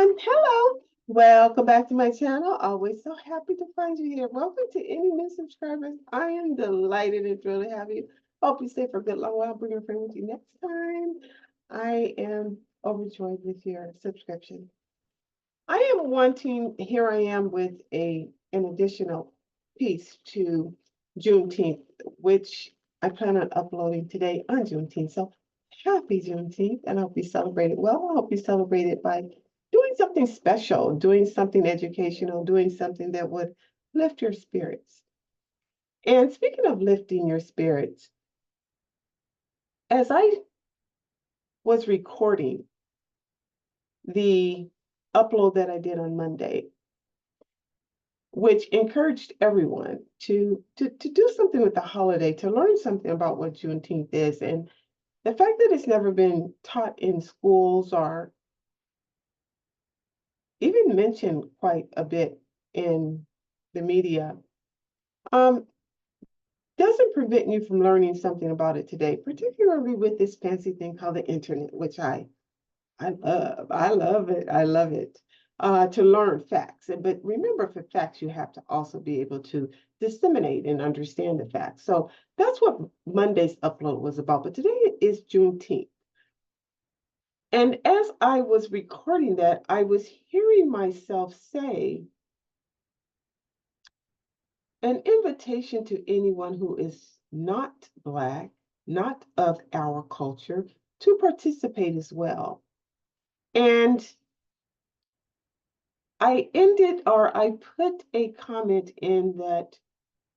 Hello. Welcome back to my channel. Always so happy to find you here. Welcome to any new subscribers. I am delighted and thrilled to have you. Hope you stay for a good long while. Bring a friend with you next time. I am overjoyed with your subscription. Here I am with an additional piece to Juneteenth, which I plan on uploading today on Juneteenth. So happy Juneteenth, and I hope you celebrate it well. I hope you celebrate it by doing something special, doing something educational, doing something that would lift your spirits. And speaking of lifting your spirits, as I was recording the upload that I did on Monday, which encouraged everyone to do something with the holiday, to learn something about what Juneteenth is. And the fact that it's never been taught in schools or even mentioned quite a bit in the media, doesn't prevent you from learning something about it today, particularly with this fancy thing called the internet, which I love. I love it. I love it. To learn facts. But remember, for facts, you have to also be able to disseminate and understand the facts. So that's what Monday's upload was about. But today is Juneteenth. And as I was recording that, I was hearing myself say, an invitation to anyone who is not Black, not of our culture, to participate as well. And I put a comment in that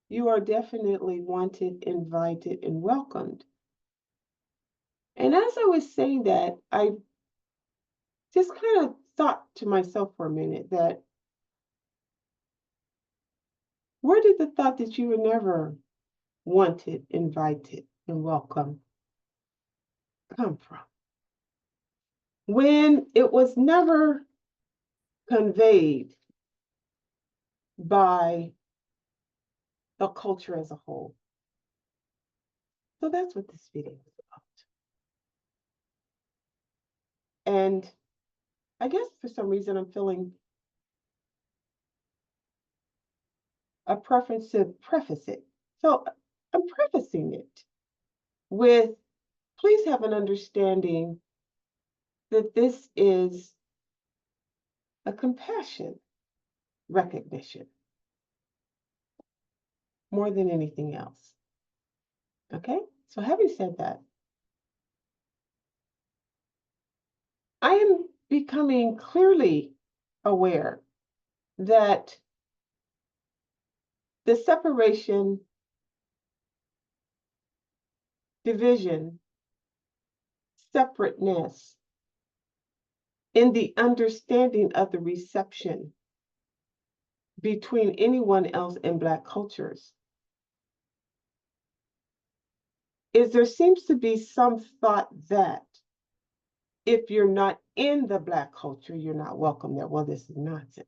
you are definitely wanted, invited, and welcomed. And as I was saying that, I just kind of thought to myself for a minute that, where did the thought that you were never wanted, invited, and welcome come from? When it was never conveyed by the culture as a whole. So that's what this video is about. And I guess for some reason I'm feeling a preference to preface it. So I'm prefacing it with, please have an understanding that this is a compassion recognition more than anything else. Okay? So having said that, I am becoming clearly aware that the separation, division, separateness in the understanding of the reception between anyone else in Black cultures is there seems to be some thought that if you're not in the Black culture, you're not welcome there. Well, this is nonsense.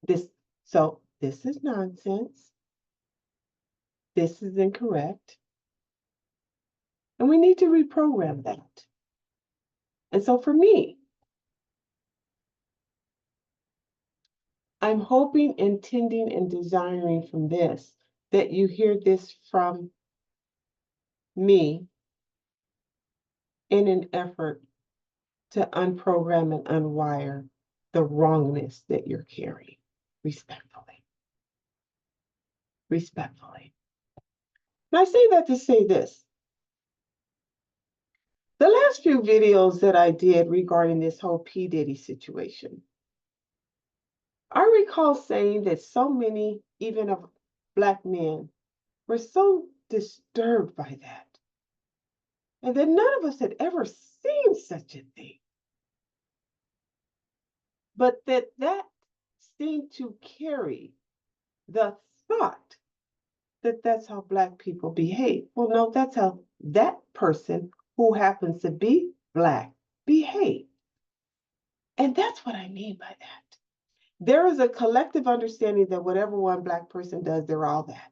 This is nonsense. This is incorrect. And we need to reprogram that. And so for me, I'm hoping, intending, and desiring from this that you hear this from me in an effort to unprogram and unwire the wrongness that you're carrying, respectfully. Respectfully. And I say that to say this. The last few videos that I did regarding this whole P. Diddy situation, I recall saying that so many, even of Black men, were so disturbed by that. And that none of us had ever seen such a thing. But that seemed to carry the thought that that's how Black people behave. Well, no, that's how that person who happens to be Black behave. And that's what I mean by that. There is a collective understanding that whatever one Black person does, they're all that.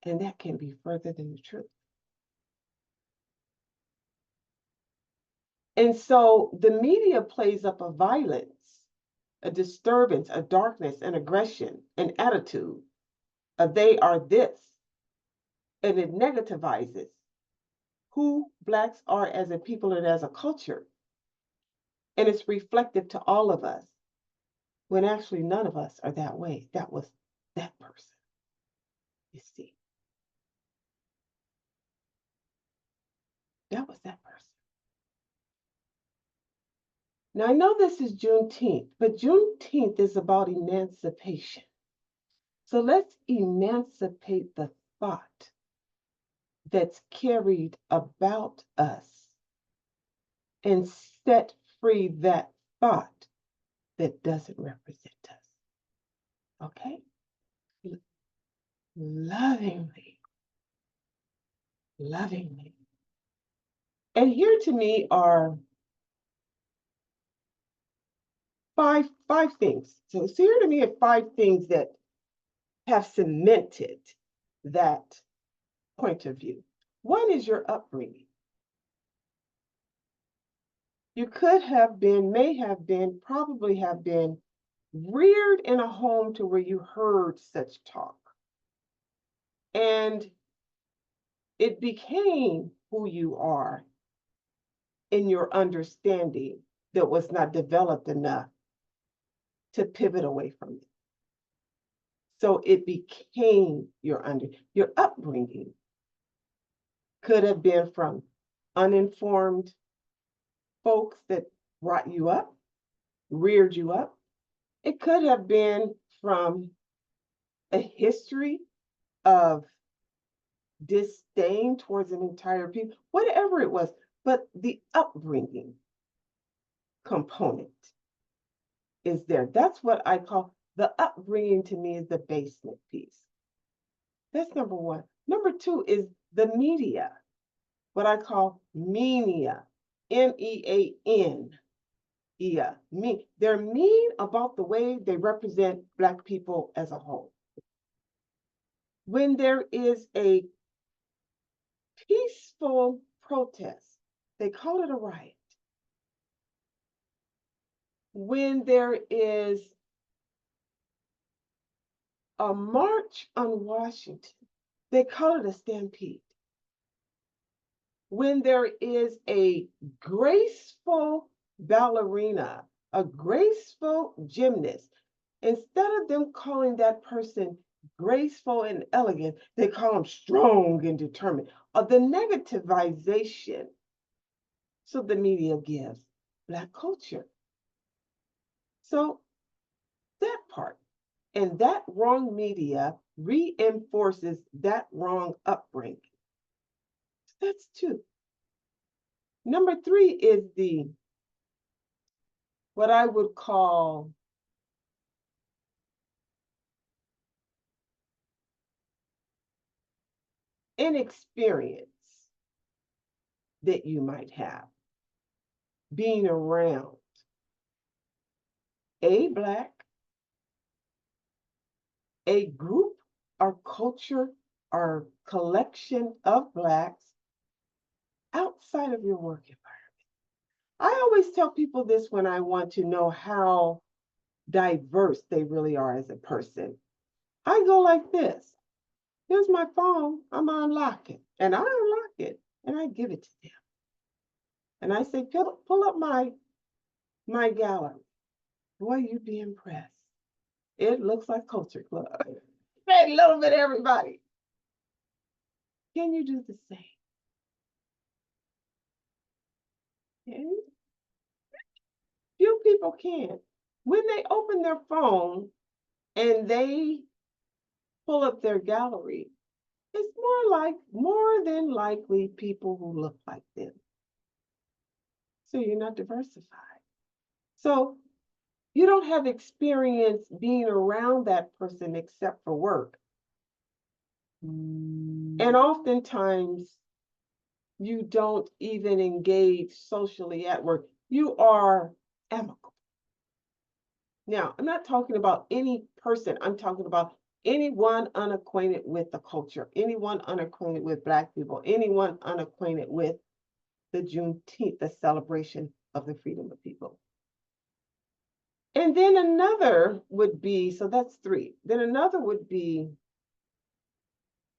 And that can be further than the truth. And so the media plays up a violence, a disturbance, a darkness, an aggression, an attitude. They are this, and it negativizes who Blacks are as a people and as a culture. And it's reflective to all of us, when actually none of us are that way. That was that person, you see. That was that person. Now, I know this is Juneteenth, but Juneteenth is about emancipation. So let's emancipate the thought that's carried about us and set free that thought that doesn't represent us. Okay? Lovingly. Lovingly. And here to me are five things. So here to me are 5 things that have cemented that point of view. One is your upbringing. You could have been, may have been, probably have been reared in a home to where you heard such talk. And it became who you are in your understanding that was not developed enough to pivot away from it. So it became your upbringing could have been from uninformed folks that brought you up, reared you up. It could have been from a history of disdain towards an entire people, whatever it was, but the upbringing component is there. That's what I call the upbringing. To me is the basement piece. That's number one. Number 2 is the media, what I call meania, MEAN. Yeah, mean. They're mean about the way they represent Black people as a whole. When there is a peaceful protest, they call it a riot. When there is a march on Washington, they call it a stampede. When there is a graceful ballerina, a graceful gymnast, instead of them calling that person graceful and elegant, they call them strong and determined. Or the negativization. So the media gives Black culture. So that part. And that wrong media reinforces that wrong upbringing. That's 2. Number 3 is what I would call inexperience that you might have being around a Black, a group or culture or collection of Blacks outside of your work environment. I always tell people this when I want to know how diverse they really are as a person. I go like this. Here's my phone. I'm unlocking, and I unlock it, and I give it to them. And I say, pull up my gallery. Boy, you'd be impressed. It looks like Culture Club. A little bit of everybody. Can you do the same? Okay. Few people can. When they open their phone and they pull up their gallery, it's more than likely people who look like them. So you're not diversified. So you don't have experience being around that person except for work. And oftentimes you don't even engage socially at work. You are amicable. Now, I'm not talking about any person. I'm talking about anyone unacquainted with the culture, anyone unacquainted with Black people, anyone unacquainted with the Juneteenth, the celebration of the freedom of people. And then another would be, so that's three. Then another would be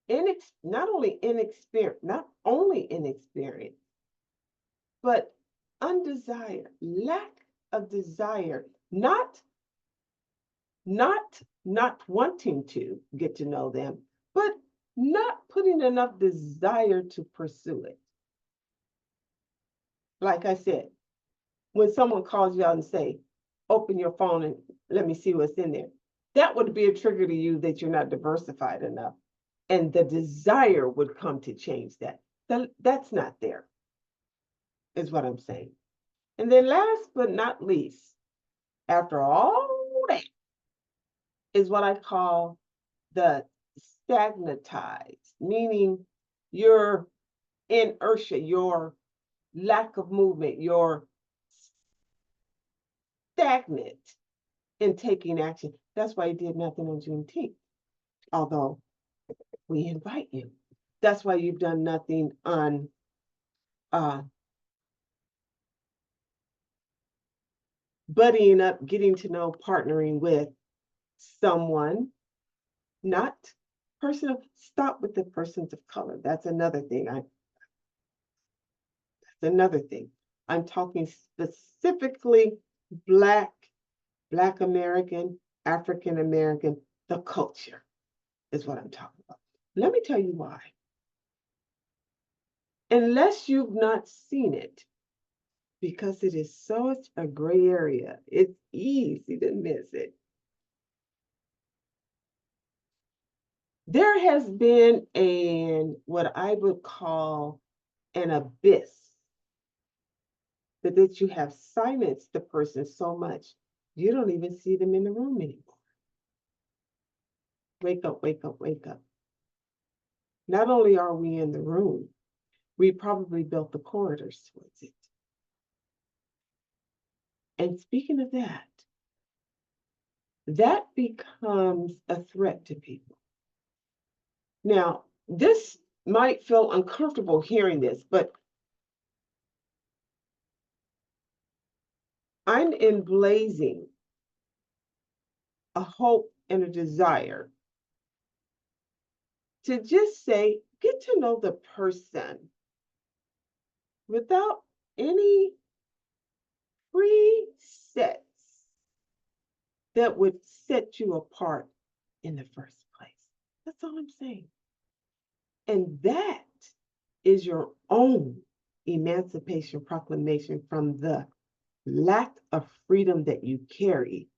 not only inexperience, but undesired, lack of desire, not wanting to get to know them, but not putting enough desire to pursue it. Like I said, when someone calls you out and say, open your phone and let me see what's in there, that would be a trigger to you that you're not diversified enough. And the desire would come to change that. That's not there, is what I'm saying. And then last but not least, after all that, is what I call the stagnatized, meaning your inertia, your lack of movement, your stagnant in taking action. That's why you did nothing on Juneteenth, although we invite you. That's why you've done nothing on buddying up, getting to know, partnering with someone, not personal. Stop with the persons of color. That's another thing. That's another thing. I'm talking specifically Black American, African American, the culture is what I'm talking about. Let me tell you why. Unless you've not seen it, because it is such a gray area, it's easy to miss it. There has been what I would call an abyss that you have silenced the person so much, you don't even see them in the room anymore. Wake up, wake up, wake up. Not only are we in the room, we probably built the corridors towards it. And speaking of that becomes a threat to people. Now, this might feel uncomfortable hearing this, but I'm emblazing a hope and a desire to just say, get to know the person without any presets that would set you apart in the first place. That's all I'm saying. And that is your own emancipation proclamation from the lack of freedom that you carry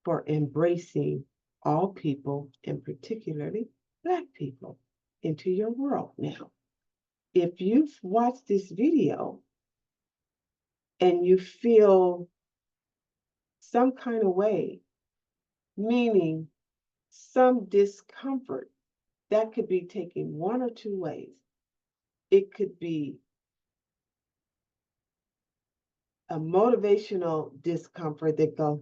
for embracing all people, and particularly Black people, into your world. Now, if you've watched this video and you feel some kind of way, meaning some discomfort, that could be taken one or two ways. It could be a motivational discomfort that goes,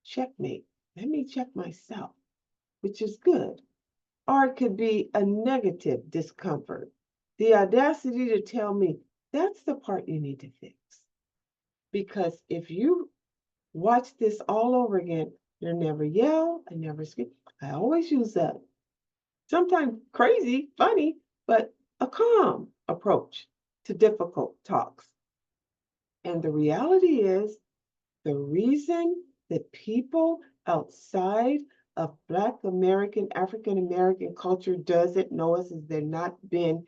checkmate, let me check myself, which is good. Or it could be a negative discomfort, the audacity to tell me that's the part you need to fix. Because if you watch this all over again, you never yell, I never scream. I always use that, sometimes crazy, funny, but a calm approach to difficult talks. And the reality is, the reason that people outside of Black American, African American culture doesn't know us is they're not been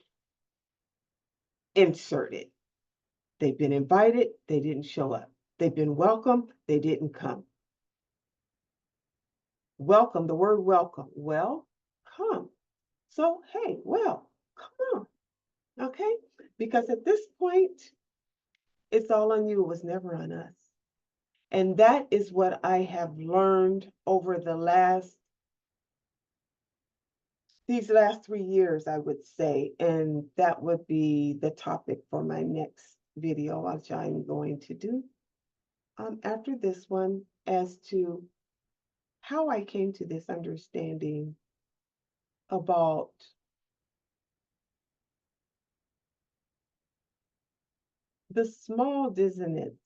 inserted. They've been invited, they didn't show up. They've been welcomed, they didn't come. Welcome, the word welcome. Well, come. So, hey, well, come on, okay? Because at this point, it's all on you. It was never on us. And that is what I have learned over these last 3 years, I would say. And that would be the topic for my next video, which I'm going to do after this one, as to how I came to this understanding about the small dissonance,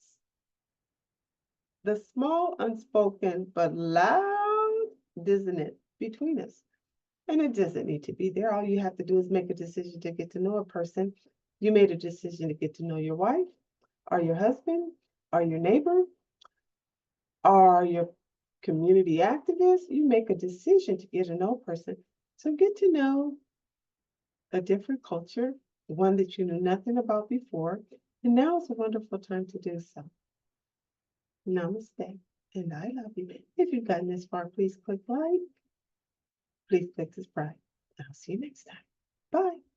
the small unspoken but loud dissonance between us. And it doesn't need to be there. All you have to do is make a decision to get to know a person. You made a decision to get to know your wife, or your husband, or your neighbor, or your community activist. You make a decision to get to know a person. So get to know a different culture, one that you knew nothing about before. And now is a wonderful time to do so. Namaste. And I love you. If you've gotten this far, please click like. Please click subscribe. I'll see you next time. Bye.